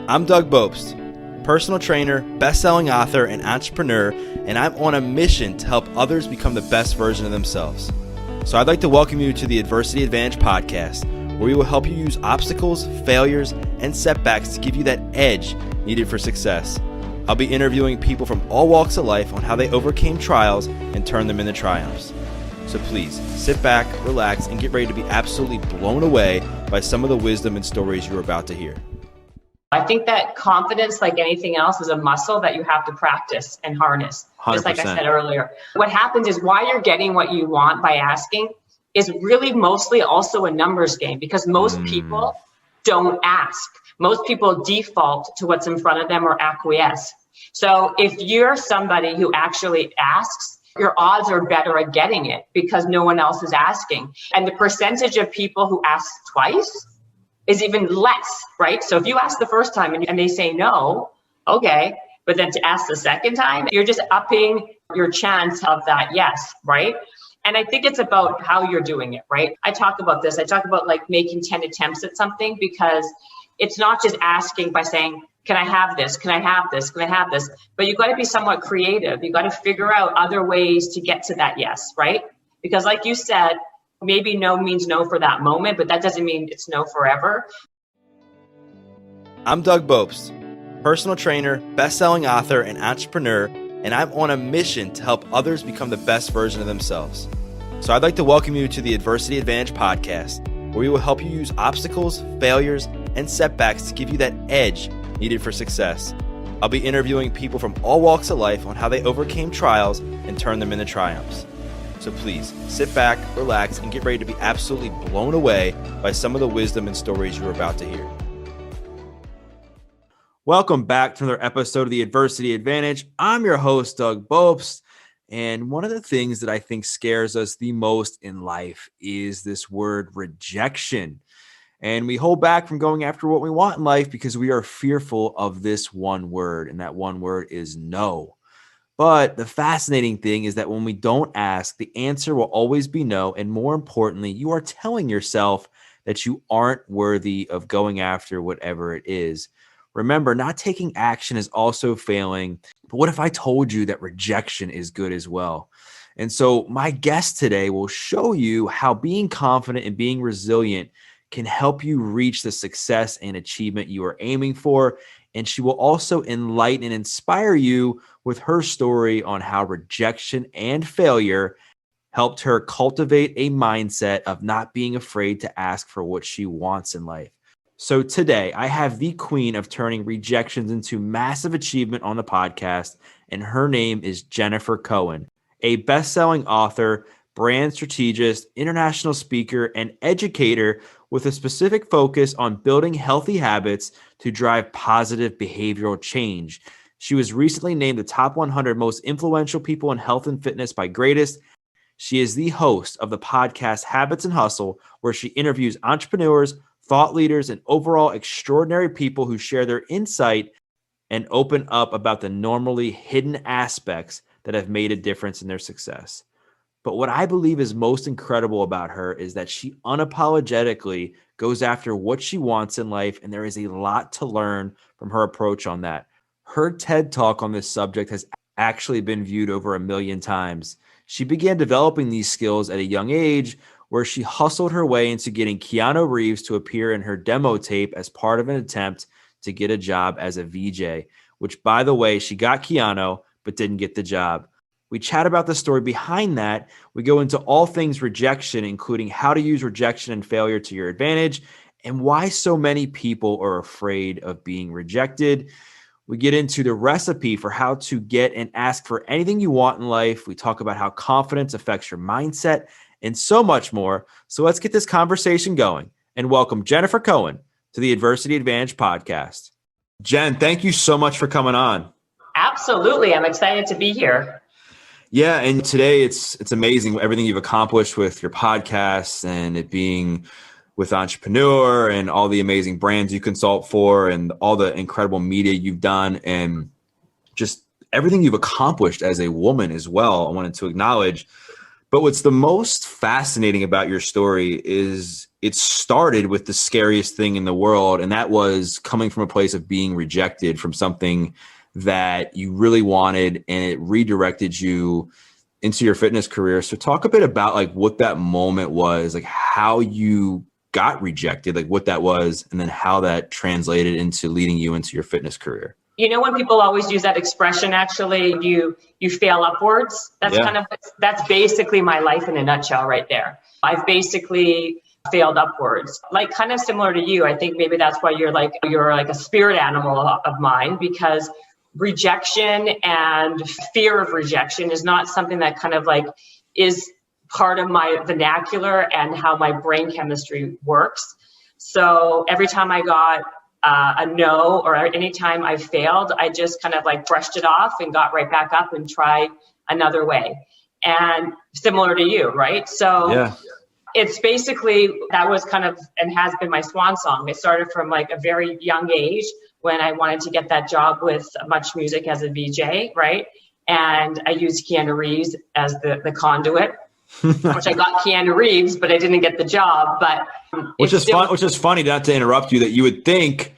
I'm Doug Bopst, personal trainer, best-selling author, and entrepreneur, and I'm on a mission to help others become the best version of themselves. So I'd like to welcome you to the Adversity Advantage podcast, where we will help you use obstacles, failures, and setbacks to give you that edge needed for success. I'll be interviewing people from all walks of life on how they overcame trials and turned them into triumphs. So please, sit back, relax, and get ready to be absolutely blown away by some of the wisdom and stories you're about to hear. I think that confidence, like anything else, is a muscle that you have to practice and harness. 100%. Just like I said earlier. What happens is why you're getting what you want by asking is really mostly also a numbers game, because most people don't ask. Most people default to what's in front of them or acquiesce. So if you're somebody who actually asks, your odds are better at getting it because no one else is asking. And the percentage of people who ask twice is even less, right? So if you ask the first time and they say no, okay, but then to ask the second time, you're just upping your chance of that yes, right? And I think it's about how you're doing it, right? I talk about this. I talk about like making 10 attempts at something, because it's not just asking by saying, can I have this? Can I have this? Can I have this? But you've got to be somewhat creative. You've got to figure out other ways to get to that yes, right? Because like you said, maybe no means no for that moment, but that doesn't mean it's no forever. I'm Doug Bopst, personal trainer, best-selling author, and entrepreneur, and I'm on a mission to help others become the best version of themselves. So I'd like to welcome you to the Adversity Advantage podcast, where we will help you use obstacles, failures, and setbacks to give you that edge needed for success. I'll be interviewing people from all walks of life on how they overcame trials and turned them into triumphs. So please, sit back, relax, and get ready to be absolutely blown away by some of the wisdom and stories you're about to hear. Welcome back to another episode of the Adversity Advantage. I'm your host, Doug Bopst, and one of the things that I think scares us the most in life is this word rejection. And we hold back from going after what we want in life because we are fearful of this one word, and that one word is no. But the fascinating thing is that when we don't ask, the answer will always be no. And more importantly, you are telling yourself that you aren't worthy of going after whatever it is. Remember, not taking action is also failing. But what if I told you that rejection is good as well? And so my guest today will show you how being confident and being resilient can help you reach the success and achievement you are aiming for. And she will also enlighten and inspire you with her story on how rejection and failure helped her cultivate a mindset of not being afraid to ask for what she wants in life. So today, I have the queen of turning rejections into massive achievement on the podcast, and her name is Jennifer Cohen, a best-selling author, brand strategist, international speaker, and educator with a specific focus on building healthy habits to drive positive behavioral change. She was recently named the top 100 most influential people in health and fitness by Greatest. She is the host of the podcast Habits and Hustle, where she interviews entrepreneurs, thought leaders, and overall extraordinary people who share their insight and open up about the normally hidden aspects that have made a difference in their success. But what I believe is most incredible about her is that she unapologetically goes after what she wants in life, and there is a lot to learn from her approach on that. Her TED Talk on this subject has actually been viewed over 1 million times. She began developing these skills at a young age, where she hustled her way into getting Keanu Reeves to appear in her demo tape as part of an attempt to get a job as a VJ, which, by the way, she got Keanu, but didn't get the job. We chat about the story behind that. We go into all things rejection, including how to use rejection and failure to your advantage, and why so many people are afraid of being rejected. We get into the recipe for how to get and ask for anything you want in life. We talk about how confidence affects your mindset and so much more. So let's get this conversation going and welcome Jennifer Cohen to the Adversity Advantage podcast. Jen, thank you so much for coming on. Absolutely. I'm excited to be here. Yeah, and today it's amazing everything you've accomplished with your podcast and it being with Entrepreneur and all the amazing brands you consult for and all the incredible media you've done and just everything you've accomplished as a woman as well. I wanted to acknowledge. But what's the most fascinating about your story is it started with the scariest thing in the world. And that was coming from a place of being rejected from something that you really wanted, and it redirected you into your fitness career. So talk a bit about like what that moment was, like how you got rejected, like what that was, and then how that translated into leading you into your fitness career. You know, when people always use that expression, actually, you fail upwards. That's basically my life in a nutshell right there. I've basically failed upwards, like kind of similar to you. I think maybe that's why you're like a spirit animal of mine, because rejection and fear of rejection is not something that kind of like is part of my vernacular and how my brain chemistry works. So every time I got a no, or anytime I failed, I just kind of like brushed it off and got right back up and tried another way. And similar to you, right? So yeah. It's basically, that was kind of, and has been my swan song. It started from like a very young age when I wanted to get that job with Much Music as a VJ, right? And I used Keanu Reeves as the conduit, which I got Keanu Reeves, but I didn't get the job. But which is funny, not to interrupt you, that you would think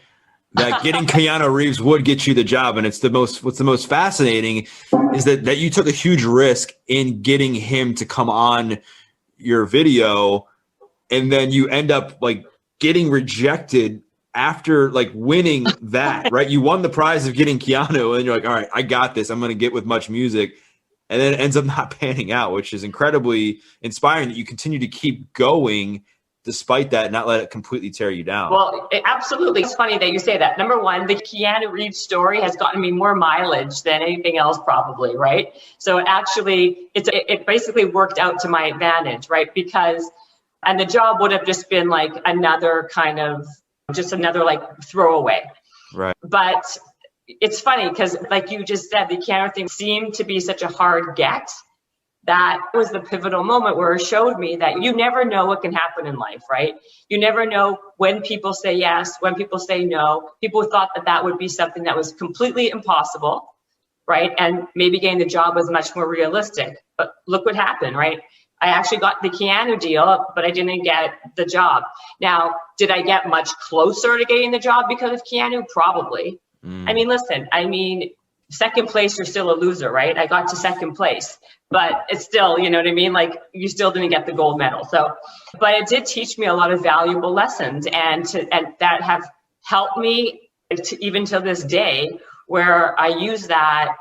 that getting Keanu Reeves would get you the job. And what's the most fascinating is that you took a huge risk in getting him to come on your video, and then you end up like getting rejected after like winning that, right? You won the prize of getting Keanu, and you're like, all right, I got this. I'm going to get with Much Music. And then it ends up not panning out, which is incredibly inspiring that you continue to keep going despite that, not let it completely tear you down. Well, absolutely. It's funny that you say that. Number one, the Keanu Reeves story has gotten me more mileage than anything else probably, right? So it basically worked out to my advantage, right? And the job would have just been like another kind of, just another like throwaway. Right. But it's funny because like you just said, the Keanu thing seemed to be such a hard get. That was the pivotal moment where it showed me that you never know what can happen in life, right? You never know when people say yes, when people say no. People thought that would be something that was completely impossible, right? And maybe getting the job was much more realistic. But look what happened, right? I actually got the Keanu deal, but I didn't get the job. Now, did I get much closer to getting the job because of Keanu? Probably. I mean, listen, second place, you're still a loser, right? I got to second place, but it's still, you know what I mean? Like you still didn't get the gold medal. So, but it did teach me a lot of valuable lessons and that have helped me even to this day, where I use that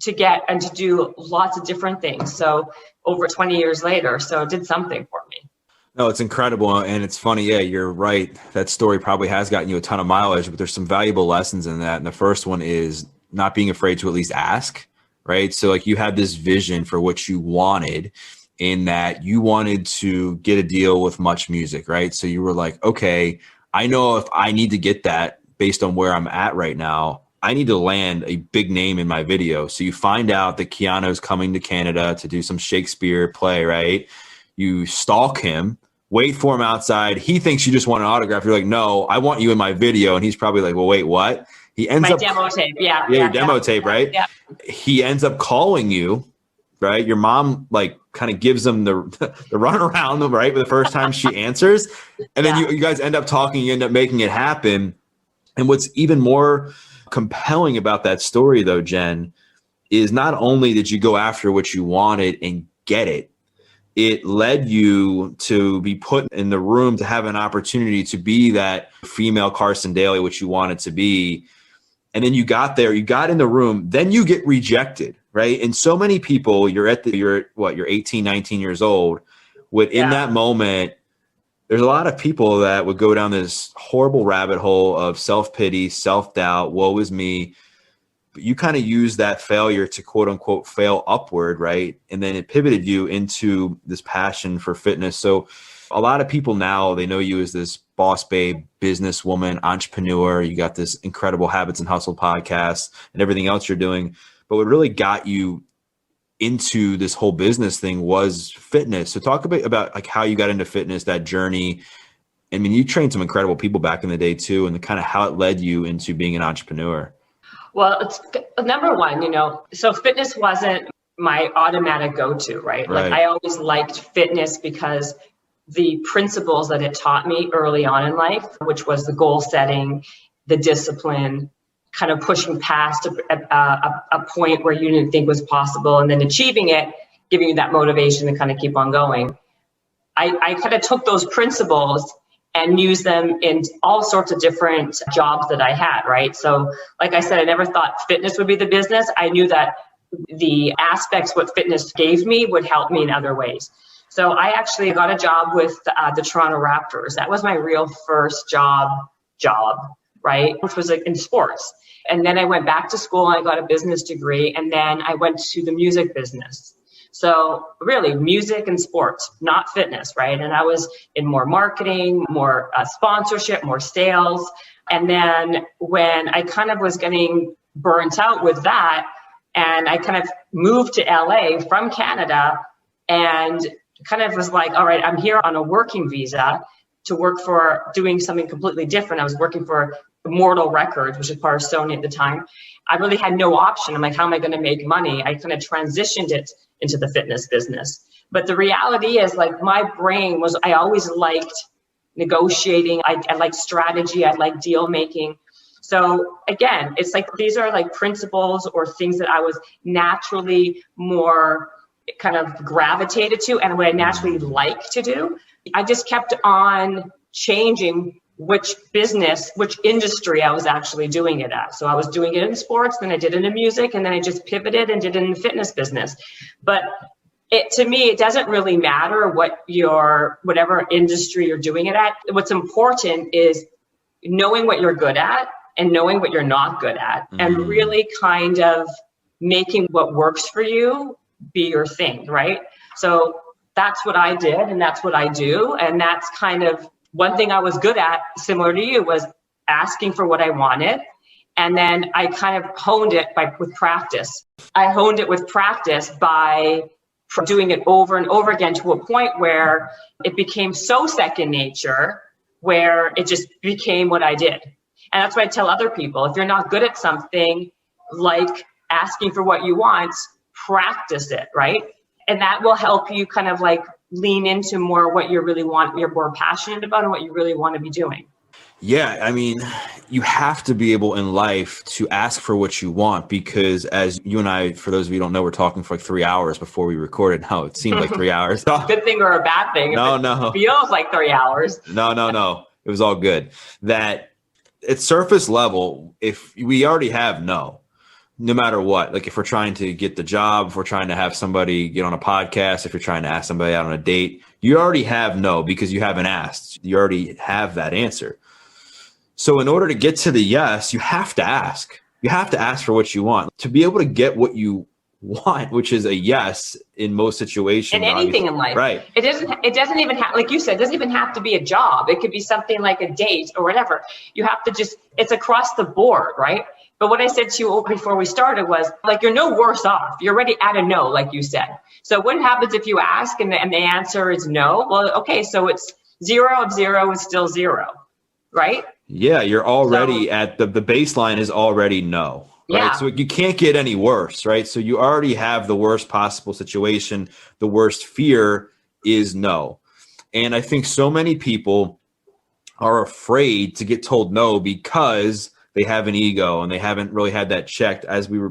to get and to do lots of different things. So over 20 years later, so it did something for me. No, it's incredible. And it's funny. Yeah, you're right. That story probably has gotten you a ton of mileage, but there's some valuable lessons in that. And the first one is not being afraid to at least ask, right? So like you had this vision for what you wanted, in that you wanted to get a deal with Much Music, right? So you were like, okay, I know if I need to get that based on where I'm at right now, I need to land a big name in my video. So you find out that Keanu's coming to Canada to do some Shakespeare play, right? You stalk him, wait for him outside. He thinks you just want an autograph. You're like, no, I want you in my video. And he's probably like, well, wait, what? He ends up demo tape. Yeah, your demo tape, right? Yeah. He ends up calling you, right? Your mom like kind of gives him the runaround, right? The first time she answers. And then you guys end up talking, you end up making it happen. And what's even more compelling about that story though, Jen, is not only did you go after what you wanted and get it, it led you to be put in the room to have an opportunity to be that female Carson Daly, which you wanted to be. And then you got there, you got in the room, then you get rejected, right? And so many people, you're 18, 19 years old, in that moment, there's a lot of people that would go down this horrible rabbit hole of self-pity, self-doubt, woe is me. But you kind of use that failure to quote unquote fail upward, right? And then it pivoted you into this passion for fitness. So a lot of people now, they know you as this boss babe, businesswoman, entrepreneur. You got this incredible Habits and Hustle podcast and everything else you're doing. But what really got you into this whole business thing was fitness. So talk a bit about like how you got into fitness, that journey. I mean, you trained some incredible people back in the day too, and kind of how it led you into being an entrepreneur. Well, it's number one, so fitness wasn't my automatic go-to, right? Like I always liked fitness because the principles that it taught me early on in life, which was the goal setting, the discipline, kind of pushing past a point where you didn't think was possible, and then achieving it, giving you that motivation to kind of keep on going. I kind of took those principles and used them in all sorts of different jobs that I had, right? So like I said, I never thought fitness would be the business. I knew that the aspects what fitness gave me would help me in other ways. So I actually got a job with the Toronto Raptors. That was my real first job, right? Which was like in sports. And then I went back to school and I got a business degree. And then I went to the music business. So really music and sports, not fitness, right? And I was in more marketing, more sponsorship, more sales. And then when I kind of was getting burnt out with that, and I kind of moved to LA from Canada and kind of was like, all right, I'm here on a working visa to work for doing something completely different. I was working for Immortal Records, which is part of Sony at the time. I really had no option. I'm like, how am I going to make money? I kind of transitioned it into the fitness business. But the reality is, like, my brain was, I always liked negotiating. I liked strategy. I liked deal making. So again, it's like, these are like principles or things that I was naturally more kind of gravitated to and what I naturally like to do. I just kept on changing which business, which industry I was actually doing it at. So I was doing it in sports, then I did it in music, and then I just pivoted and did it in the fitness business. But to me, it doesn't really matter whatever industry you're doing it at. What's important is knowing what you're good at and knowing what you're not good at, and really kind of making what works for you be your thing, right? So that's what I did, and that's what I do. And that's kind of one thing I was good at, similar to you, was asking for what I wanted. And then I kind of honed it with practice. I honed it with practice by doing it over and over again to a point where it became so second nature, where it just became what I did. And that's what I tell other people. If you're not good at something, like asking for what you want, practice it, right? And that will help you kind of like lean into more what you really want, you're more passionate about, and what you really want to be doing. Yeah, I mean, you have to be able in life to ask for what you want, because as you and I, for those of you who don't know, we're talking for like 3 hours before we recorded. No, it seemed like 3 hours. Good thing or a bad thing? No. It feels like 3 hours. No. It was all good. That at surface level, if we already have no matter what, like if we're trying to get the job, if we're trying to have somebody get on a podcast, if you're trying to ask somebody out on a date, you already have no because you haven't asked. You already have that answer. So in order to get to the yes, you have to ask. You have to ask for what you want. To be able to get what you want, which is a yes in most situations. In anything in life. Right. It doesn't even have, like you said, it doesn't even have to be a job. It could be something like a date or whatever. You have to it's across the board, right? But what I said to you before we started was, like, you're no worse off. You're already at a no, like you said. So what happens if you ask and the answer is no? Well, okay, so it's 0 of 0 is still 0, right? Yeah, you're already at the baseline is already no, right? Yeah. So you can't get any worse, right? So you already have the worst possible situation. The worst fear is no. And I think so many people are afraid to get told no because they have an ego and they haven't really had that checked.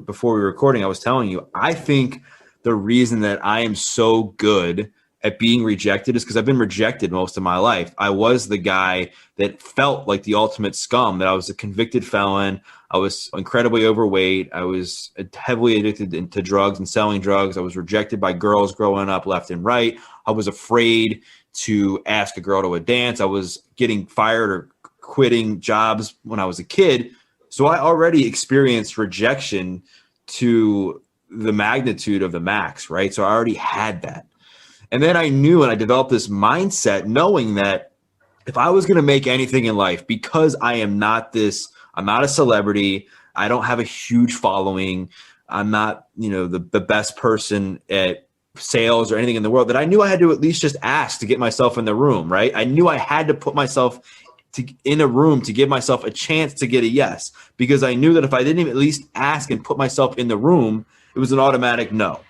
Before we were recording, I was telling you, I think the reason that I am so good at being rejected is because I've been rejected most of my life. I was the guy that felt like the ultimate scum, that I was a convicted felon. I was incredibly overweight. I was heavily addicted to drugs and selling drugs. I was rejected by girls growing up left and right. I was afraid to ask a girl to a dance. I was getting fired or quitting jobs when I was a kid. So I already experienced rejection to the magnitude of the max, right? So I already had that. And then I knew, and I developed this mindset knowing that if I was going to make anything in life, because I'm not a celebrity, I don't have a huge following, I'm not, the best person at sales or anything in the world, that I knew I had to at least just ask to get myself in the room, right? I knew I had to put myself in a room to give myself a chance to get a yes, because I knew that if I didn't even at least ask and put myself in the room, it was an automatic no.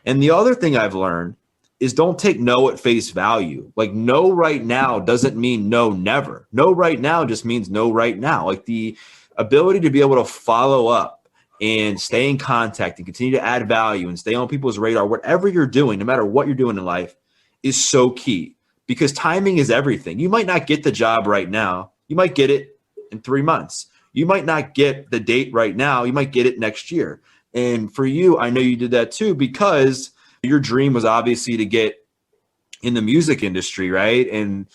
And the other thing I've learned is don't take no at face value. Like no right now doesn't mean no never. No right now just means no right now. Like the ability to be able to follow up and stay in contact and continue to add value and stay on people's radar, whatever you're doing, no matter what you're doing in life, is so key, because timing is everything. You might not get the job right now. You might get it in 3 months. You might not get the date right now. You might get it next year. And for you, I know you did that too, because your dream was obviously to get in the music industry, right? And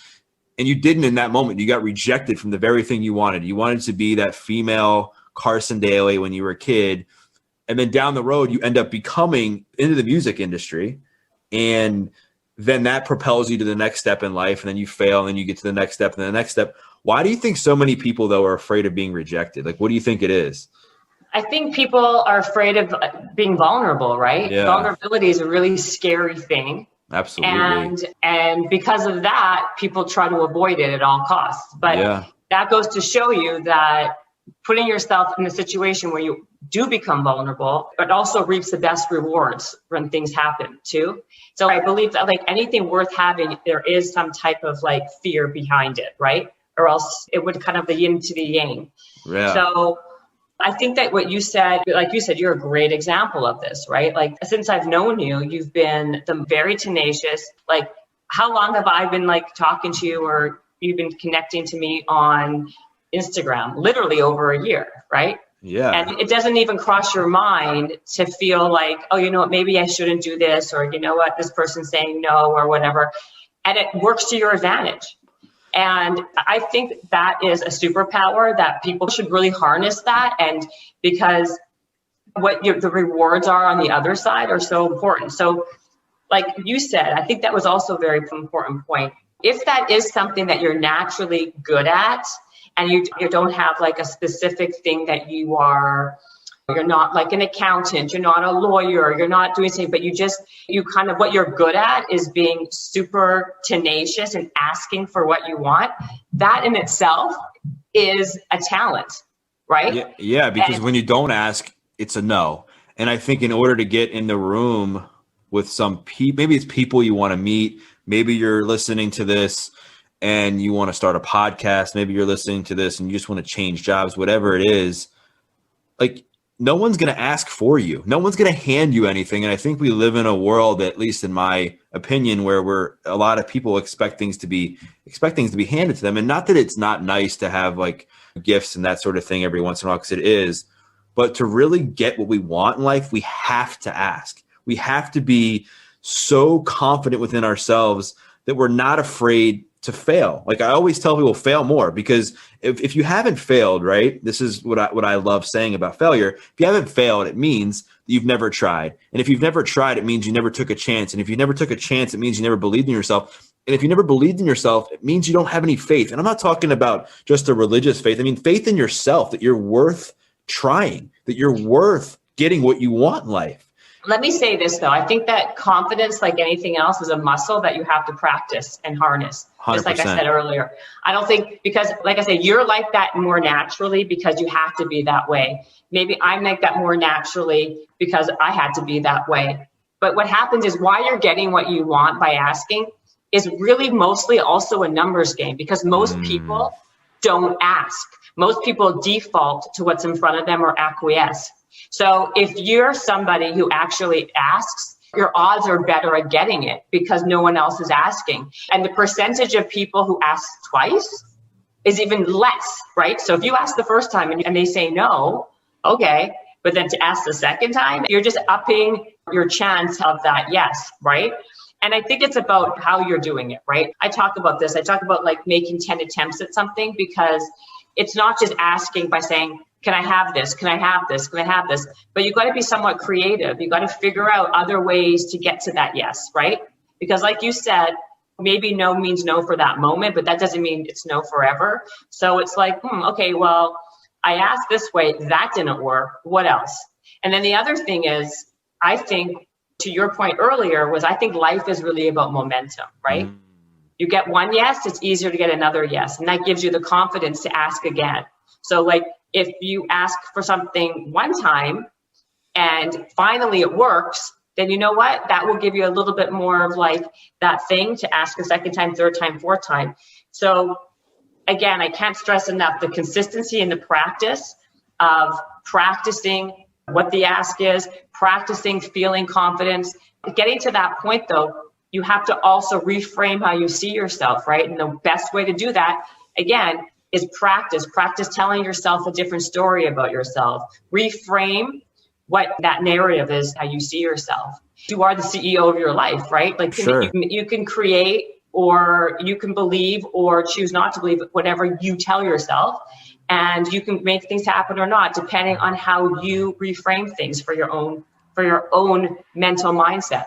you didn't in that moment. You got rejected from the very thing you wanted. You wanted to be that female Carson Daly when you were a kid. And then down the road, you end up becoming into the music industry. And then that propels you to the next step in life. And then you fail, and then you get to the next step and the next step. Why do you think so many people, though, are afraid of being rejected? Like, what do you think it is? I think people are afraid of being vulnerable, right? Yeah. Vulnerability is a really scary thing. Absolutely. And because of that, people try to avoid it at all costs. But that goes to show you that putting yourself in a situation where you do become vulnerable, but also reaps the best rewards when things happen too. So I believe that like anything worth having, there is some type of like fear behind it, right? Or else it would kind of the yin to the yang. Yeah. So I think that what you said, like you said, you're a great example of this, right? Like since I've known you, you've been very tenacious. Like how long have I been like talking to you, or you've been connecting to me on Instagram? Literally over a year, right? Yeah. And it doesn't even cross your mind to feel like, oh, you know what, maybe I shouldn't do this, or you know what, this person's saying no, or whatever. And it works to your advantage. And I think that is a superpower that people should really harness that. And because the rewards are on the other side are so important. So like you said, I think that was also a very important point. If that is something that you're naturally good at, and you don't have like a specific thing that you're not like an accountant, you're not a lawyer, you're not doing anything, but you kind of, what you're good at is being super tenacious and asking for what you want. That in itself is a talent, right? Yeah, because when you don't ask, it's a no. And I think in order to get in the room with some people, maybe it's people you want to meet, maybe you're listening to this and you want to start a podcast, maybe you're listening to this and you just want to change jobs, whatever it is, like, no one's going to ask for you. No one's going to hand you anything. And I think we live in a world, at least in my opinion, where a lot of people expect things to be handed to them. And not that it's not nice to have like gifts and that sort of thing every once in a while, because it is. But to really get what we want in life, we have to ask. We have to be so confident within ourselves that we're not afraid to fail. Like I always tell people, fail more, because if you haven't failed, right? This is what I love saying about failure. If you haven't failed, it means that you've never tried. And if you've never tried, it means you never took a chance. And if you never took a chance, it means you never believed in yourself. And if you never believed in yourself, it means you don't have any faith. And I'm not talking about just a religious faith. I mean, faith in yourself, that you're worth trying, that you're worth getting what you want in life. Let me say this, though. I think that confidence, like anything else, is a muscle that you have to practice and harness. 100%. Just like I said earlier. I don't think, because like I said, you're like that more naturally because you have to be that way. Maybe I'm like that more naturally because I had to be that way. But what happens is why you're getting what you want by asking is really mostly also a numbers game, because most people don't ask. Most people default to what's in front of them or acquiesce. So if you're somebody who actually asks, your odds are better at getting it because no one else is asking. And the percentage of people who ask twice is even less, right? So if you ask the first time and they say no, okay. But then to ask the second time, you're just upping your chance of that yes, right? And I think it's about how you're doing it, right? I talk about this. I talk about like making 10 attempts at something, because it's not just asking by saying, can I have this? Can I have this? Can I have this? But you've got to be somewhat creative. You've got to figure out other ways to get to that yes, right? Because like you said, maybe no means no for that moment, but that doesn't mean it's no forever. So it's like, okay, well, I asked this way, that didn't work. What else? And then the other thing is, I think, to your point earlier, was I think life is really about momentum, right? You get one yes, it's easier to get another yes. And that gives you the confidence to ask again. So like, if you ask for something one time and finally it works, then you know what? That will give you a little bit more of like that thing to ask a second time, third time, fourth time. So again, I can't stress enough the consistency and the practice of practicing what the ask is, practicing feeling confidence. Getting to that point though, you have to also reframe how you see yourself, right? And the best way to do that, again, is practice. Practice telling yourself a different story about yourself. Reframe what that narrative is, how you see yourself. You are the CEO of your life, right? Like Sure. you can create, or you can believe or choose not to believe whatever you tell yourself. And you can make things happen or not, depending on how you reframe things for your own mental mindset.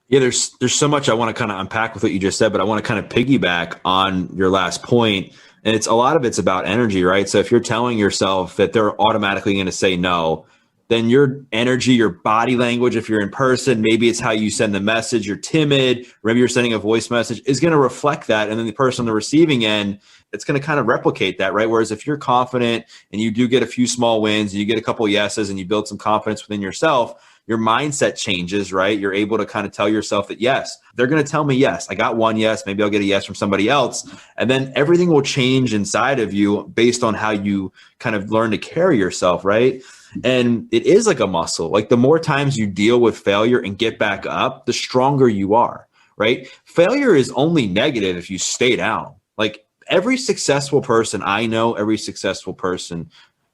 Yeah, there's so much I want to kind of unpack with what you just said, but I want to kind of piggyback on your last point. And it's a lot of it's about energy, right? So if you're telling yourself that they're automatically going to say no, then your energy, your body language, if you're in person, maybe it's how you send the message, you're timid, maybe you're sending a voice message, is going to reflect that. And then the person on the receiving end, it's going to kind of replicate that, right? Whereas if you're confident and you do get a few small wins, and you get a couple of yeses and you build some confidence within yourself, your mindset changes, right? You're able to kind of tell yourself that, yes, they're going to tell me yes. I got one yes, maybe I'll get a yes from somebody else. And then everything will change inside of you based on how you kind of learn to carry yourself, right? And it is like a muscle. Like the more times you deal with failure and get back up, the stronger you are, right? Failure is only negative if you stay down. Like every successful person I know, every successful person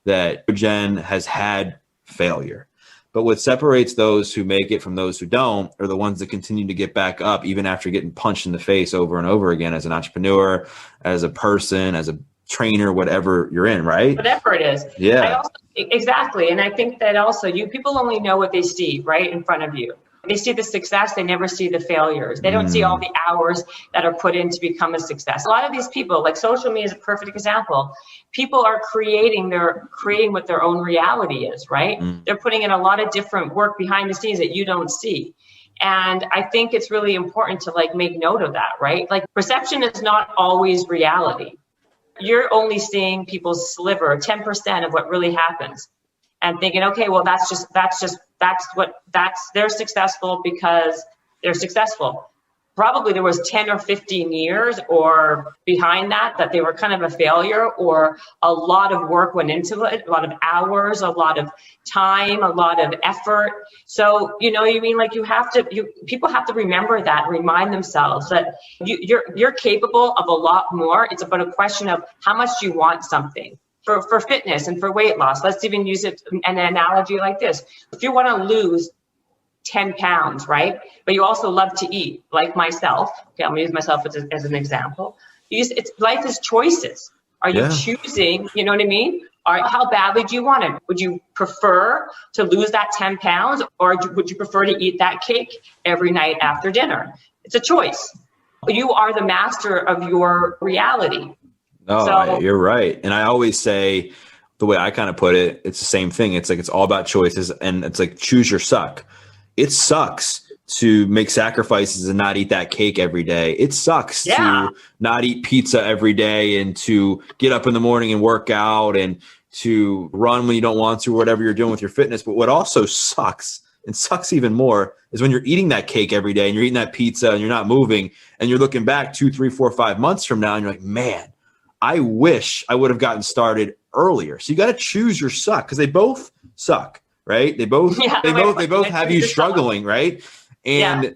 that Jen has had failure. But what separates those who make it from those who don't are the ones that continue to get back up even after getting punched in the face over and over again as an entrepreneur, as a person, as a trainer, whatever you're in, right? Whatever it is. Yeah. Exactly. And I think that also people only know what they see right in front of you. They see the success, they never see the failures. They don't see all the hours that are put in to become a success. A lot of these people, like social media is a perfect example. People are creating what their own reality is, right? They're putting in a lot of different work behind the scenes that you don't see. And I think it's really important to like make note of that, right? Like perception is not always reality. You're only seeing people's sliver, 10% of what really happens, and thinking, okay, well, they're successful because they're successful. Probably there was 10 or 15 years or behind that they were kind of a failure, or a lot of work went into it, a lot of hours, a lot of time, a lot of effort. So, like people have to remember that, remind themselves that you're capable of a lot more. It's about a question of how much you want something. For fitness and for weight loss, let's even use it an analogy like this. If you want to lose 10 pounds, right? But you also love to eat, like myself. Okay, I'm gonna use myself as an example. Life is choices. Are you choosing, you know what I mean? How badly do you want it? Would you prefer to lose that 10 pounds, or would you prefer to eat that cake every night after dinner? It's a choice. You are the master of your reality. No, you're right. And I always say, the way I kind of put it, it's the same thing. It's like, it's all about choices, and it's like, choose your suck. It sucks to make sacrifices and not eat that cake every day. It sucks to not eat pizza every day, and to get up in the morning and work out, and to run when you don't want to, or whatever you're doing with your fitness. But what also sucks, and sucks even more, is when you're eating that cake every day and you're eating that pizza and you're not moving, and you're looking back 2, 3, 4, 5 months from now and you're like, man, I wish I would have gotten started earlier. So you got to choose your suck, because they both suck, right? They both have you struggling, right? And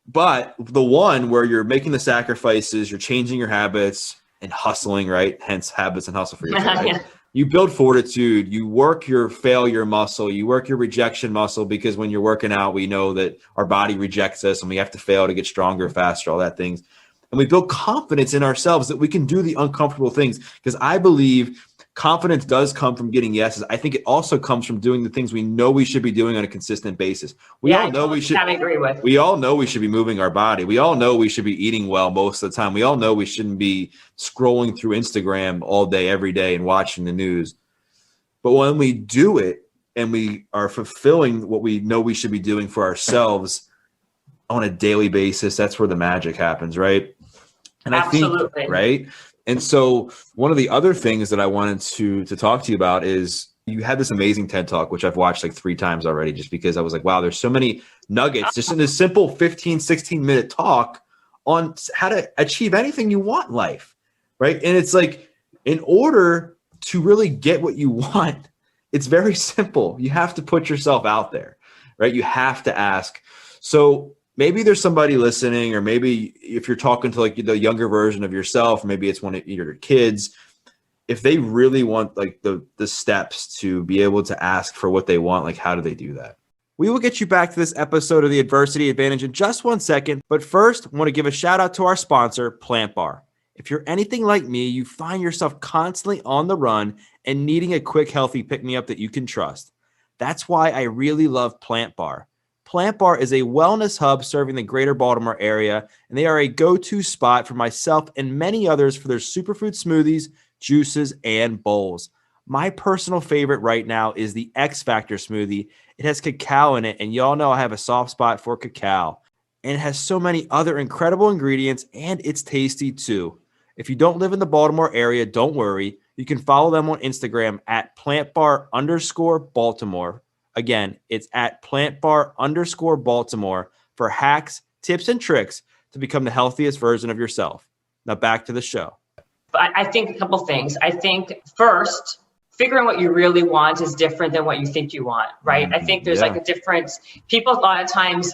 but the one where you're making the sacrifices, you're changing your habits and hustling, right? Hence habits and hustle for yourself. Right? You build fortitude, you work your failure muscle, you work your rejection muscle, because when you're working out, we know that our body rejects us and we have to fail to get stronger, faster, all that things. And we build confidence in ourselves that we can do the uncomfortable things, because I believe confidence does come from getting yeses. I think it also comes from doing the things we know we should be doing on a consistent basis. We all know we should be moving our body. We all know we should be eating well most of the time. We all know we shouldn't be scrolling through Instagram all day, every day, and watching the news. But when we do it and we are fulfilling what we know we should be doing for ourselves on a daily basis, that's where the magic happens, right? And Absolutely. I think, right? And so one of the other things that I wanted to talk to you about is You had this amazing TED Talk, which I've watched like 3 times already, just because I was like, wow, there's so many nuggets just in this simple 15, 16-minute talk on how to achieve anything you want in life, right? And it's like, in order to really get what you want, it's very simple. You have to put yourself out there, right? You have to ask. So maybe there's somebody listening, or maybe if you're talking to like the younger version of yourself, maybe it's one of your kids. If they really want like the steps to be able to ask for what they want, like how do they do that? We will get you back to this episode of the Adversity Advantage in just 1 second. But first, I want to give a shout out to our sponsor, Plant Bar. If you're anything like me, you find yourself constantly on the run and needing a quick, healthy pick-me-up that you can trust. That's why I really love Plant Bar. Plant Bar is a wellness hub serving the greater Baltimore area, and they are a go-to spot for myself and many others for their superfood smoothies, juices, and bowls. My personal favorite right now is the X Factor smoothie. It has cacao in it, and y'all know I have a soft spot for cacao. And it has so many other incredible ingredients, and it's tasty too. If you don't live in the Baltimore area, don't worry. You can follow them on Instagram at plantbar_Baltimore. Again, it's at plantbar_Baltimore for hacks, tips, and tricks to become the healthiest version of yourself. Now back to the show. I think a couple things. I think first, figuring what you really want is different than what you think you want, right? I think there's like a difference. People a lot of times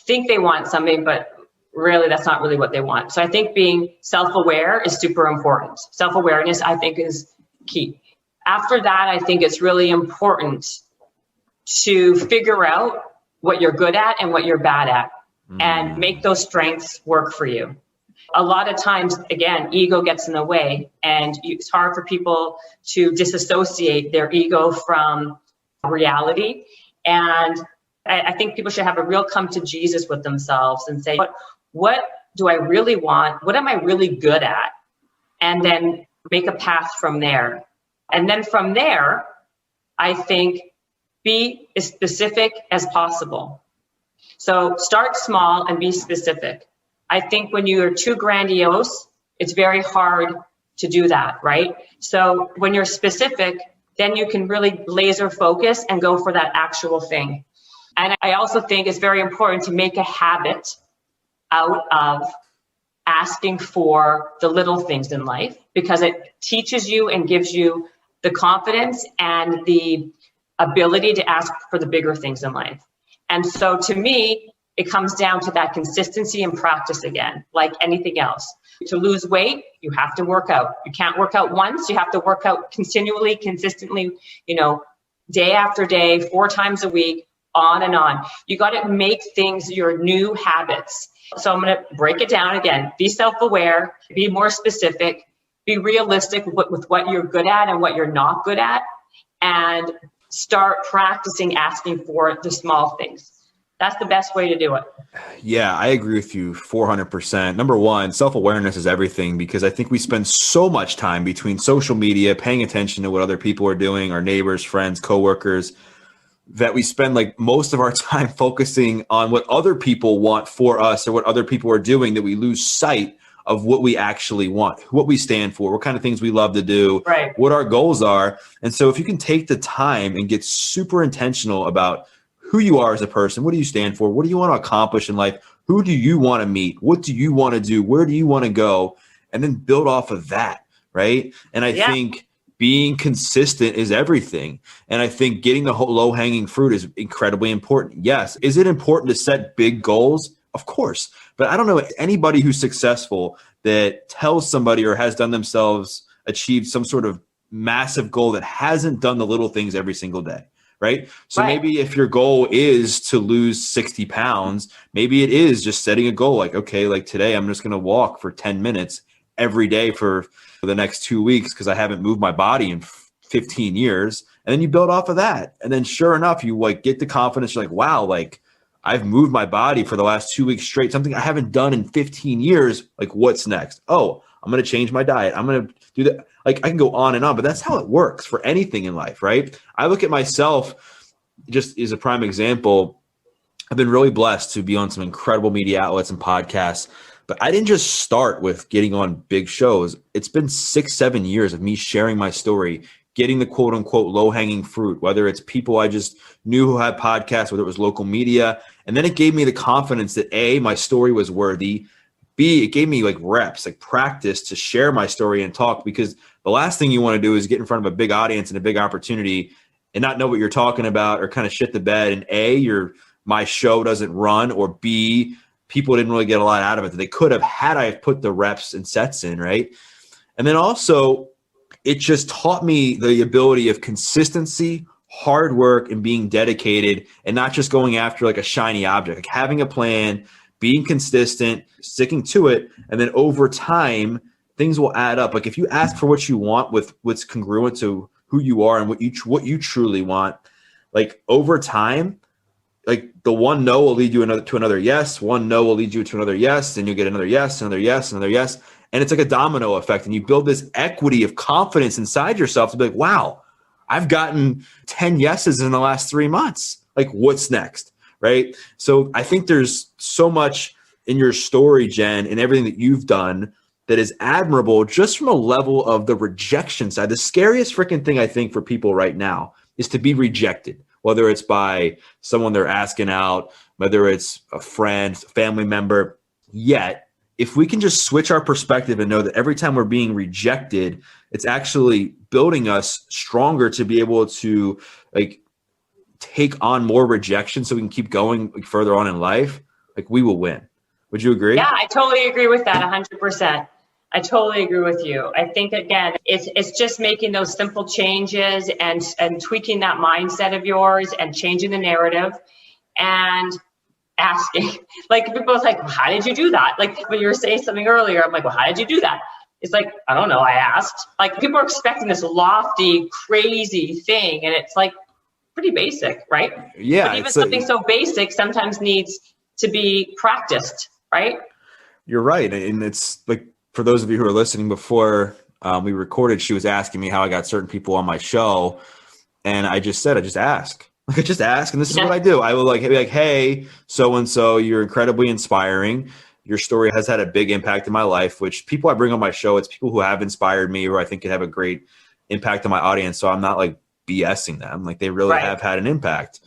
think they want something, but really that's not really what they want. So I think being self-aware is super important. Self-awareness, I think, is key. After that, I think it's really important to figure out what you're good at and what you're bad at and make those strengths work for you. A lot of times, again, ego gets in the way, and it's hard for people to disassociate their ego from reality. And I think people should have a real come to Jesus with themselves and say, what do I really want? What am I really good at? And then make a path from there. And then from there, I think, be as specific as possible. So start small and be specific. I think when you are too grandiose, it's very hard to do that, right? So when you're specific, then you can really laser focus and go for that actual thing. And I also think it's very important to make a habit out of asking for the little things in life, because it teaches you and gives you the confidence and the ability to ask for the bigger things in life. And so to me, it comes down to that consistency and practice again, like anything else. To lose weight, you have to work out. You can't work out once, you have to work out continually, consistently, day after day, 4 times a week, on and on. You got to make things your new habits. So I'm going to break it down again. Be self-aware, be more specific, be realistic with what you're good at and what you're not good at, and start practicing asking for the small things. That's the best way to do it. Yeah, I agree with you 400%. Number one, self-awareness is everything, because I think we spend so much time between social media, paying attention to what other people are doing, our neighbors, friends, coworkers, that we spend like most of our time focusing on what other people want for us or what other people are doing, that we lose sight of what we actually want, what we stand for, what kind of things we love to do, right, what our goals are. And so if you can take the time and get super intentional about who you are as a person, what do you stand for, what do you want to accomplish in life, who do you want to meet, what do you want to do, where do you want to go, and then build off of that, right? And I think being consistent is everything. And I think getting the whole low-hanging fruit is incredibly important. Yes. Is it important to set big goals? Of course. But I don't know anybody who's successful that tells somebody or has done themselves achieve some sort of massive goal that hasn't done the little things every single day. Right. So maybe if your goal is to lose 60 pounds, maybe it is just setting a goal like, okay, like today I'm just going to walk for 10 minutes every day for the next 2 weeks because I haven't moved my body in 15 years. And then you build off of that. And then sure enough, you like get the confidence. You're like, wow, like I've moved my body for the last 2 weeks straight, something I haven't done in 15 years. Like what's next? Oh, I'm going to change my diet. I'm going to do that. Like I can go on and on, but that's how it works for anything in life, right? I look at myself just as a prime example. I've been really blessed to be on some incredible media outlets and podcasts, but I didn't just start with getting on big shows. It's been 6-7 years of me sharing my story, getting the quote unquote low hanging fruit, whether it's people I just knew who had podcasts, whether it was local media. And then it gave me the confidence that A, my story was worthy. B, it gave me like reps, like practice to share my story and talk, because the last thing you want to do is get in front of a big audience and a big opportunity and not know what you're talking about, or kind of shit the bed. And A, my show doesn't run, or B, people didn't really get a lot out of it that they could have had I put the reps and sets in, right? And then also, it just taught me the ability of consistency, hard work, and being dedicated, and not just going after like a shiny object, like having a plan, being consistent, sticking to it. And then over time, things will add up. Like if you ask for what you want with what's congruent to who you are and what you truly want, like over time, like the one no will lead you to another yes. One no will lead you to another yes. Then you'll get another yes, another yes, another yes. And it's like a domino effect. And you build this equity of confidence inside yourself to be like, wow, I've gotten 10 yeses in the last 3 months. Like what's next, right? So I think there's so much in your story, Jen, and everything that you've done that is admirable just from a level of the rejection side. The scariest freaking thing I think for people right now is to be rejected, whether it's by someone they're asking out, whether it's a friend, family member. Yet, if we can just switch our perspective and know that every time we're being rejected, it's actually building us stronger to be able to like take on more rejection so we can keep going like, further on in life, like we will win. Would you agree? Yeah, I totally agree with that 100%. I totally agree with you. I think, again, it's just making those simple changes and tweaking that mindset of yours and changing the narrative and asking. Like, people are like, well, how did you do that? Like, when you were saying something earlier, I'm like, well, how did you do that? It's like, I don't know, I asked. Like, people are expecting this lofty, crazy thing, and it's like pretty basic, right? Yeah. But even something so basic sometimes needs to be practiced, right? You're right. And it's like, for those of you who are listening, before we recorded, she was asking me how I got certain people on my show. And I just said, I just ask. Like, I just ask. And this is what I do. I will be like, hey, so-and-so, you're incredibly inspiring. Your story has had a big impact in my life, which people I bring on my show, it's people who have inspired me or I think could have a great impact on my audience. So I'm not like BSing them. Like they really have had an impact.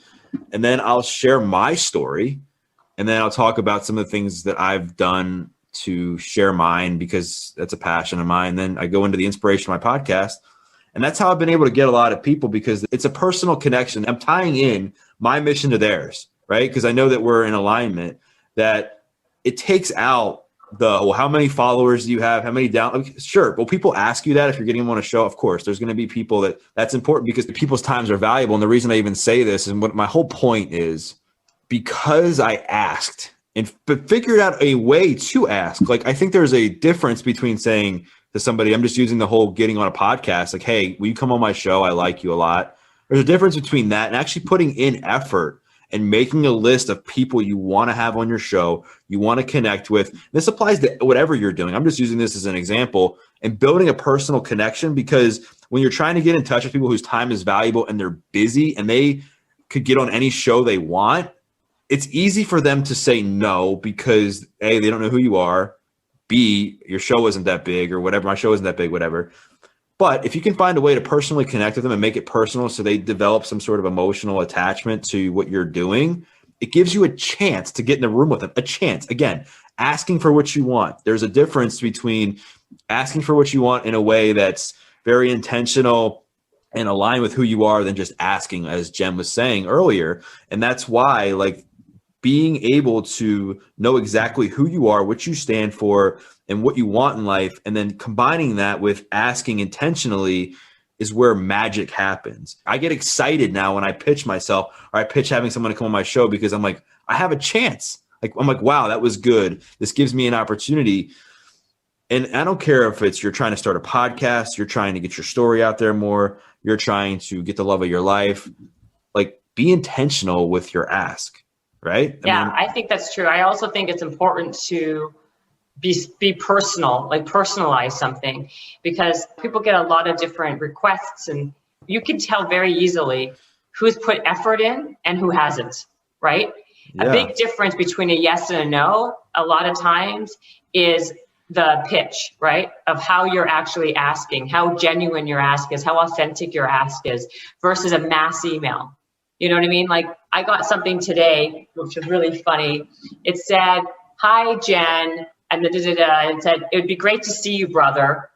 And then I'll share my story. And then I'll talk about some of the things that I've done to share mine because that's a passion of mine. Then I go into the inspiration of my podcast. And that's how I've been able to get a lot of people because it's a personal connection. I'm tying in my mission to theirs, right? Because I know that we're in alignment, that it takes out well, how many followers do you have? How many down? Sure. Well, people ask you that if you're getting them on a show. Of course, there's going to be people that's important because the people's times are valuable. And the reason I even say this and what my whole point is because I asked but figured out a way to ask. Like, I think there's a difference between saying to somebody, I'm just using the whole getting on a podcast, like, hey, will you come on my show? I like you a lot. There's a difference between that and actually putting in effort and making a list of people you want to have on your show, you want to connect with. This applies to whatever you're doing. I'm just using this as an example and building a personal connection because when you're trying to get in touch with people whose time is valuable and they're busy and they could get on any show they want, it's easy for them to say no because A, they don't know who you are. B, your show isn't that big or whatever. My show isn't that big, whatever. But if you can find a way to personally connect with them and make it personal so they develop some sort of emotional attachment to what you're doing, it gives you a chance to get in the room with them. A chance. Again, asking for what you want. There's a difference between asking for what you want in a way that's very intentional and aligned with who you are than just asking, as Jen was saying earlier. And that's why, like, being able to know exactly who you are, what you stand for, and what you want in life, and then combining that with asking intentionally is where magic happens. I get excited now when I pitch myself or I pitch having someone to come on my show because I'm like, I have a chance. Like, I'm like, wow, that was good. This gives me an opportunity. And I don't care if it's you're trying to start a podcast, you're trying to get your story out there more, you're trying to get the love of your life. Like, be intentional with your ask. Right? I think that's true. I also think it's important to be personal, like personalize something because people get a lot of different requests and you can tell very easily who's put effort in and who hasn't, right? Yeah. A big difference between a yes and a no, a lot of times, is the pitch, right? Of how you're actually asking, how genuine your ask is, how authentic your ask is versus a mass email. You know what I mean? Like I got something today, which was really funny. It said, "Hi, Jen," and it said, "It would be great to see you, brother,"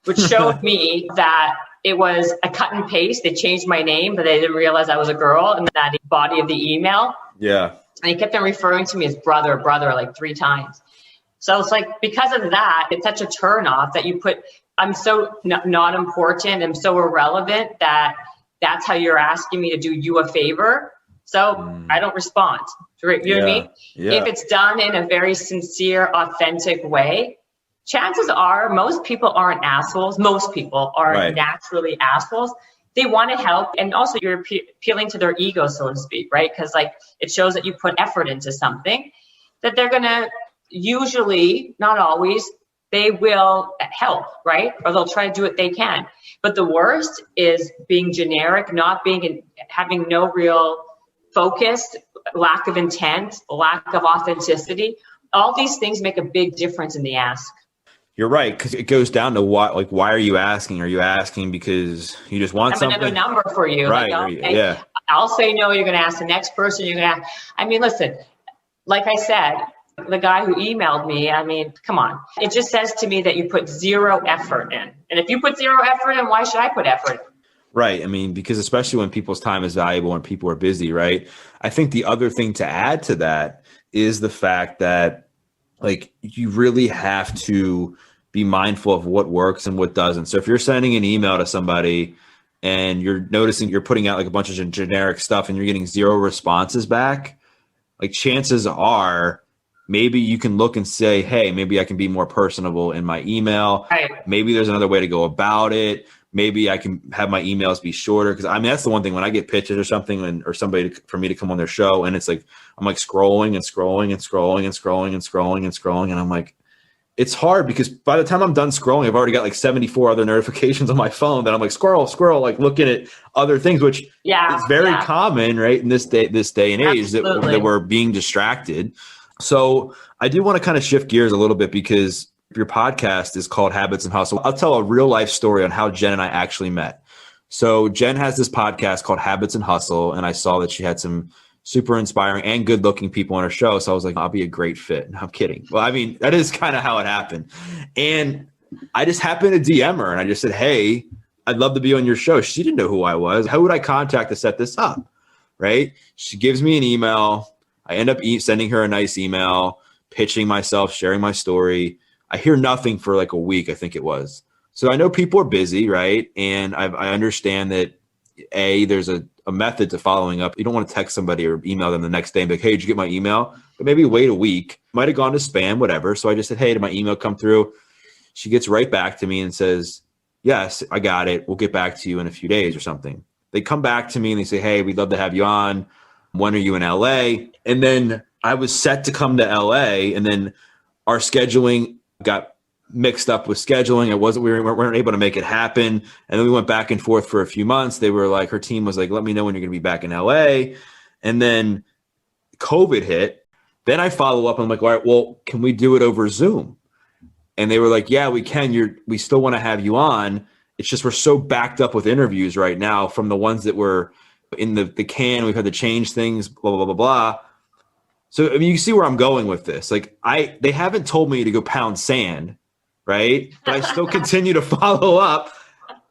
which showed me that it was a cut and paste. They changed my name, but they didn't realize I was a girl in that body of the email. Yeah. And he kept on referring to me as brother, like 3 times. So it's like, because of that, it's such a turnoff that you put, I'm so not important, I'm so irrelevant that that's how you're asking me to do you a favor. So I don't respond. You know what I mean? Yeah. If it's done in a very sincere, authentic way, chances are most people aren't assholes. Most people aren't naturally assholes. They want to help. And also you're appealing to their ego, so to speak, right? Because like it shows that you put effort into something that they're going to usually, not always, they will help, right? Or they'll try to do what they can. But the worst is being generic, not being, having no real focus, lack of intent, lack of authenticity. All these things make a big difference in the ask. You're right, because it goes down to why are you asking? Are you asking because you just want something? Another number for you. Right. Like, okay, I'll say no, you're going to ask the next person, you're going to ask. I mean, listen, like I said, the guy who emailed me, I mean, come on. It just says to me that you put zero effort in. And if you put zero effort in, why should I put effort in? Right. I mean, because especially when people's time is valuable and people are busy, right? I think the other thing to add to that is the fact that like you really have to be mindful of what works and what doesn't. So if you're sending an email to somebody and you're noticing you're putting out like a bunch of generic stuff and you're getting 0 responses back, like chances are maybe you can look and say, hey, maybe I can be more personable in my email. Right. Maybe there's another way to go about it. Maybe I can have my emails be shorter. Cause I mean, that's the one thing when I get pitches or something or somebody for me to come on their show and it's like, I'm like scrolling and scrolling and scrolling and scrolling and scrolling and scrolling. And I'm like, it's hard because by the time I'm done scrolling, I've already got like 74 other notifications on my phone that I'm like scroll, like looking at other things, which is very common, right? In this day and age that we're being distracted. So I do want to kind of shift gears a little bit because your podcast is called Habits and Hustle. I'll tell a real life story on how Jen and I actually met. So Jen has this podcast called Habits and Hustle, and I saw that she had some super inspiring and good looking people on her show. So I was like, I'll be a great fit. No, I'm kidding. Well, I mean, that is kind of how it happened. And I just happened to DM her and I just said, hey, I'd love to be on your show. She didn't know who I was. How would I contact to set this up? Right. She gives me an email. I end up sending her a nice email, pitching myself, sharing my story. I hear nothing for like a week, I think it was. So I know people are busy, right? And I understand that there's a method to following up. You don't want to text somebody or email them the next day and be like, hey, did you get my email? But maybe wait a week. Might have gone to spam, whatever. So I just said, hey, did my email come through? She gets right back to me and says, yes, I got it. We'll get back to you in a few days or something. They come back to me and they say, hey, we'd love to have you on. When are you in LA? And then I was set to come to LA and then our scheduling got mixed up with scheduling. We weren't able to make it happen. And then we went back and forth for a few months. They were like, her team was like, let me know when you're going to be back in LA. And then COVID hit. Then I follow up. I'm like, all right, well, can we do it over Zoom? And they were like, yeah, we can. We still want to have you on. It's just, we're so backed up with interviews right now from the ones that were in the can. We've had to change things, blah, blah, blah, blah, blah. So, I mean, you see where I'm going with this. Like they haven't told me to go pound sand, right? But I still continue to follow up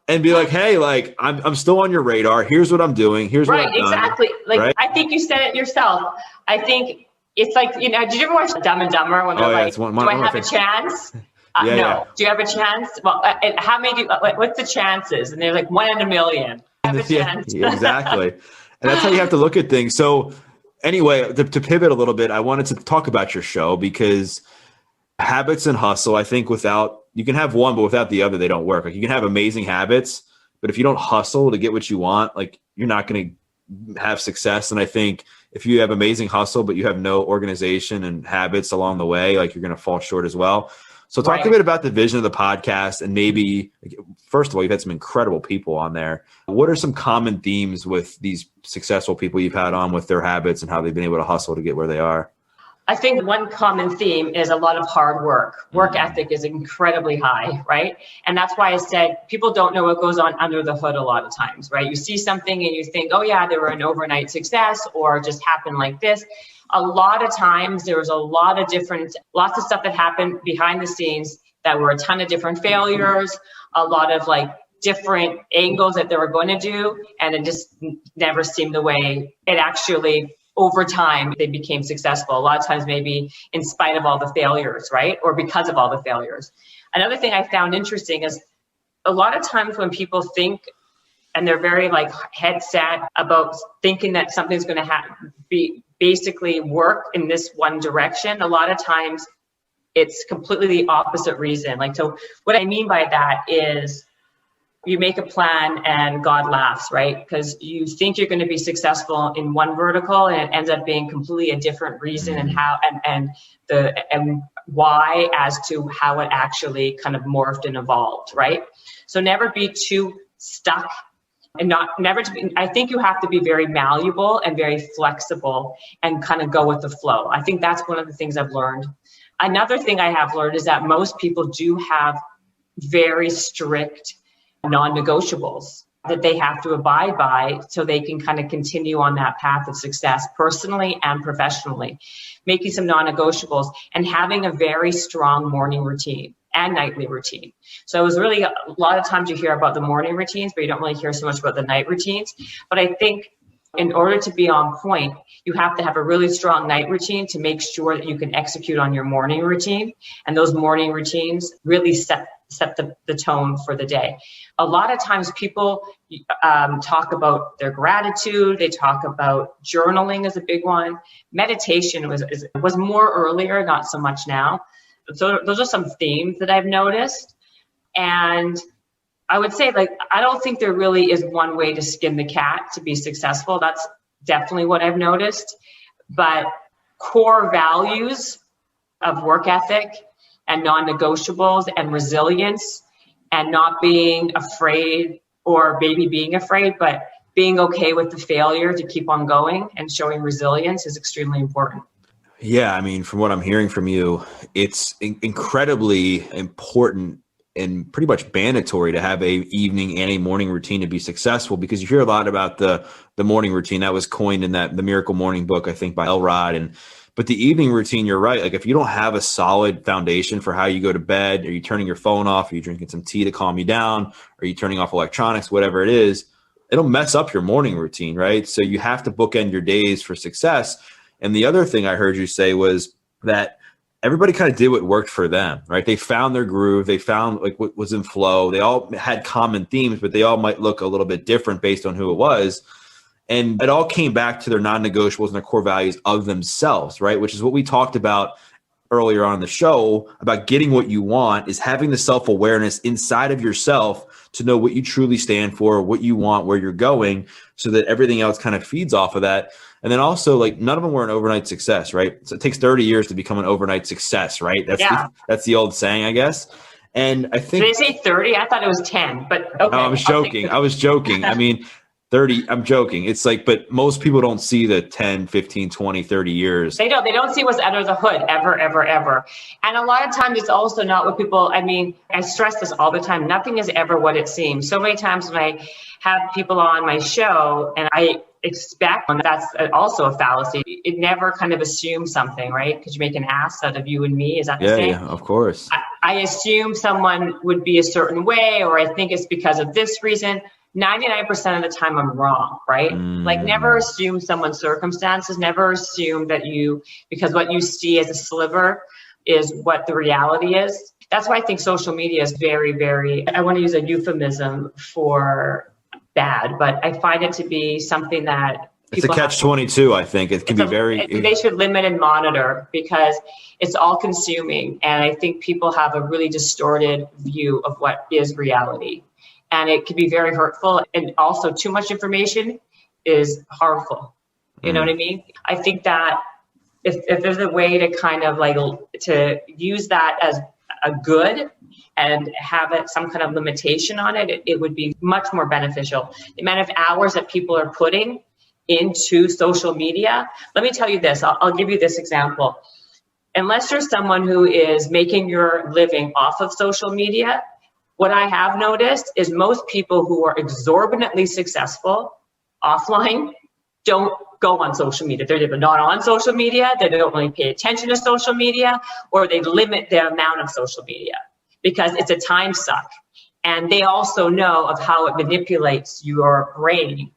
and be like, hey, like I'm still on your radar. Here's what I'm doing. Here's what I've done. Exactly. Like right? I think you said it yourself. I think it's like, did you ever watch Dumb and Dumber when they're like, do I have a chance? No. Yeah. Do you have a chance? Well, how many what's the chances? And they're like 1 in a million. Have a chance. Yeah, exactly. And that's how you have to look at things. So anyway, to pivot a little bit, I wanted to talk about your show because habits and hustle, I think you can have one, but without the other, they don't work. Like you can have amazing habits, but if you don't hustle to get what you want, like you're not going to have success. And I think if you have amazing hustle, but you have no organization and habits along the way, like you're going to fall short as well. So talk a bit about the vision of the podcast and maybe, first of all, you've had some incredible people on there. What are some common themes with these successful people you've had on with their habits and how they've been able to hustle to get where they are? I think one common theme is a lot of hard work. Work ethic is incredibly high, right? And that's why I said people don't know what goes on under the hood a lot of times, right? You see something and you think, oh yeah, they were an overnight success or it just happened like this. A lot of times there was lots of stuff that happened behind the scenes that were a ton of different failures, a lot of like different angles that they were going to do. And it just never seemed the way it actually, over time, they became successful. A lot of times maybe in spite of all the failures, right? Or because of all the failures. Another thing I found interesting is a lot of times when people think and they're very like head set about thinking that something's going to be basically work in this one direction, a lot of times it's completely the opposite reason. Like, so what I mean by that is you make a plan and God laughs, right? Because you think you're going to be successful in one vertical and it ends up being completely a different reason and how and why as to how it actually kind of morphed and evolved, right? So never be too stuck and I think you have to be very malleable and very flexible and kind of go with the flow. I think that's one of the things I've learned. Another thing I have learned is that most people do have very strict non-negotiables that they have to abide by so they can kind of continue on that path of success personally and professionally, making some non-negotiables and having a very strong morning routine and nightly routine. So it was really a lot of times you hear about the morning routines, but you don't really hear so much about the night routines. But I think in order to be on point, you have to have a really strong night routine to make sure that you can execute on your morning routine. And those morning routines really set the tone for the day. A lot of times people talk about their gratitude. They talk about journaling is a big one. Meditation was more earlier, not so much now. So those are some themes that I've noticed. And I would say, like, I don't think there really is one way to skin the cat to be successful. That's definitely what I've noticed. But core values of work ethic and non-negotiables and resilience and not being afraid or maybe being afraid, but being okay with the failure to keep on going and showing resilience is extremely important. Yeah, I mean, from what I'm hearing from you, it's incredibly important and pretty much mandatory to have a evening and a morning routine to be successful, because you hear a lot about the morning routine that was coined in the Miracle Morning book, I think by Elrod. But the evening routine, you're right. Like, if you don't have a solid foundation for how you go to bed, are you turning your phone off? Are you drinking some tea to calm you down? Are you turning off electronics? Whatever it is, it'll mess up your morning routine, right? So you have to bookend your days for success. And the other thing I heard you say was that everybody kind of did what worked for them, right? They found their groove. They found like what was in flow. They all had common themes, but they all might look a little bit different based on who it was. And it all came back to their non-negotiables and their core values of themselves, right? Which is what we talked about earlier on in the show about getting what you want, is having the self-awareness inside of yourself to know what you truly stand for, what you want, where you're going, so that everything else kind of feeds off of that. And then also, like, none of them were an overnight success, right? So it takes 30 years to become an overnight success, right? That's the old saying, I guess. And I think— Did they say 30? I thought it was 10, but okay. No, I was joking. I mean, 30, I'm joking. It's like, but most people don't see the 10, 15, 20, 30 years. They don't see what's under the hood ever, ever, ever. And a lot of times it's also not what people, I mean, I stress this all the time. Nothing is ever what it seems. So many times when I have people on my show and I expect, and that's also a fallacy, it never kind of assumes something, right? Because you make an ass out of you and me. Is that the same? Yeah, of course. I assume someone would be a certain way, or I think it's because of this reason. 99% of the time I'm wrong, right? Like, never assume someone's circumstances, never assume that because what you see as a sliver is what the reality is. That's why I think social media is very, very, I want to use a euphemism for bad, but I find it to be something that it's a catch-22, I think. It can be they should limit and monitor, because it's all consuming. And I think people have a really distorted view of what is reality. And it can be very hurtful. And also, too much information is harmful. You know what I mean? I think that if there's a way to kind of like to use that as a good and have it some kind of limitation on it, it would be much more beneficial. The amount of hours that people are putting into social media. Let me tell you this. I'll give you this example. unless you're someone who is making your living off of social media, what I have noticed is most people who are exorbitantly successful offline don't go on social media. They're either not on social media, they don't really pay attention to social media, or they limit the amount of social media because it's a time suck. And they also know of how it manipulates your brain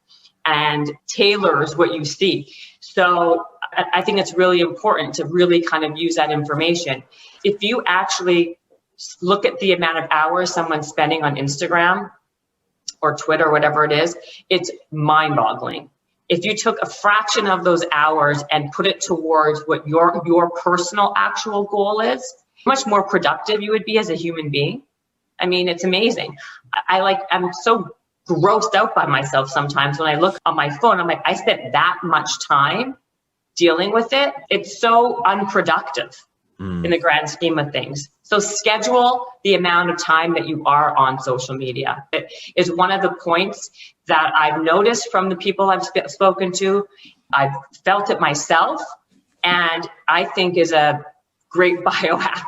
and tailors what you see. So I think it's really important to really kind of use that information. If you actually look at the amount of hours someone's spending on Instagram or Twitter, or whatever it is, it's mind-boggling. If you took a fraction of those hours and put it towards what your personal actual goal is, how much more productive you would be as a human being. I mean, it's amazing. I'm so grossed out by myself sometimes when I look on my phone. I'm like, I spent that much time dealing with it. It's so unproductive in the grand scheme of things. So schedule the amount of time that you are on social media. It is one of the points that I've noticed from the people I've spoken to. I've felt it myself, and I think is a great biohack.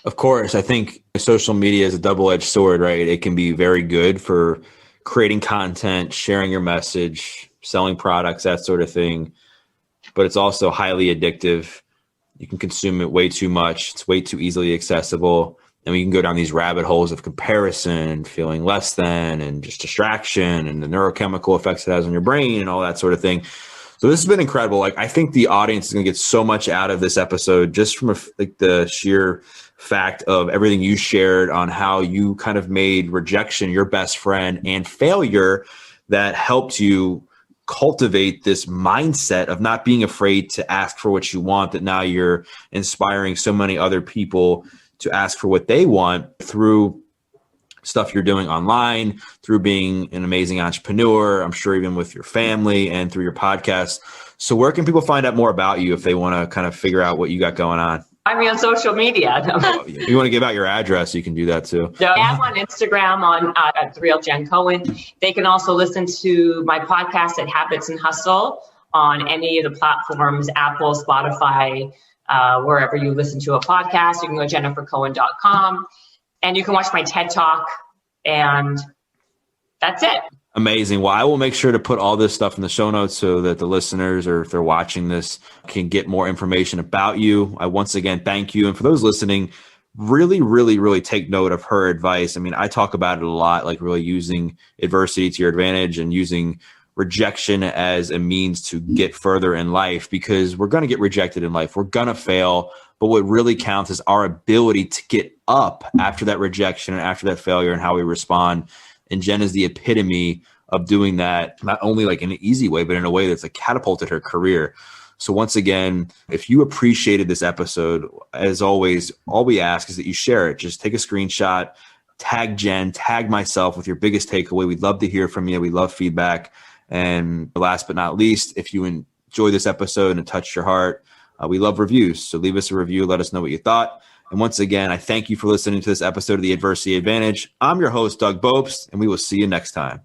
Of course, I think social media is a double-edged sword, right? It can be very good for creating content, sharing your message, selling products, that sort of thing. But it's also highly addictive. You can consume it way too much. It's way too easily accessible. And we can go down these rabbit holes of comparison, feeling less than, and just distraction and the neurochemical effects it has on your brain and all that sort of thing. So this has been incredible. Like, I think the audience is going to get so much out of this episode just from the sheer fact of everything you shared on how you kind of made rejection your best friend and failure that helped you cultivate this mindset of not being afraid to ask for what you want, that now you're inspiring so many other people to ask for what they want through stuff you're doing online, through being an amazing entrepreneur, I'm sure even with your family and through your podcast. So where can people find out more about you if they want to kind of figure out what you got going on? I'm on social media. If you want to give out your address, you can do that too. So I am on Instagram at The Real Jen Cohen. They can also listen to my podcast at Habits and Hustle on any of the platforms, Apple, Spotify, wherever you listen to a podcast. You can go to jennifercohen.com and you can watch my TED Talk, and that's it. Amazing. Well, I will make sure to put all this stuff in the show notes so that the listeners, or if they're watching this, can get more information about you. I once again thank you. And for those listening, really, really, really take note of her advice. I mean, I talk about it a lot, like really using adversity to your advantage and using rejection as a means to get further in life, because we're going to get rejected in life. We're going to fail. But what really counts is our ability to get up after that rejection and after that failure and how we respond. And Jen is the epitome of doing that, not only like in an easy way, but in a way that's like catapulted her career. So once again, if you appreciated this episode, as always, all we ask is that you share it. Just take a screenshot, tag Jen, tag myself with your biggest takeaway. We'd love to hear from you. We love feedback. And last but not least, if you enjoy this episode and it touched your heart, we love reviews. So leave us a review. Let us know what you thought. And once again, I thank you for listening to this episode of The Adversity Advantage. I'm your host, Doug Bopst, and we will see you next time.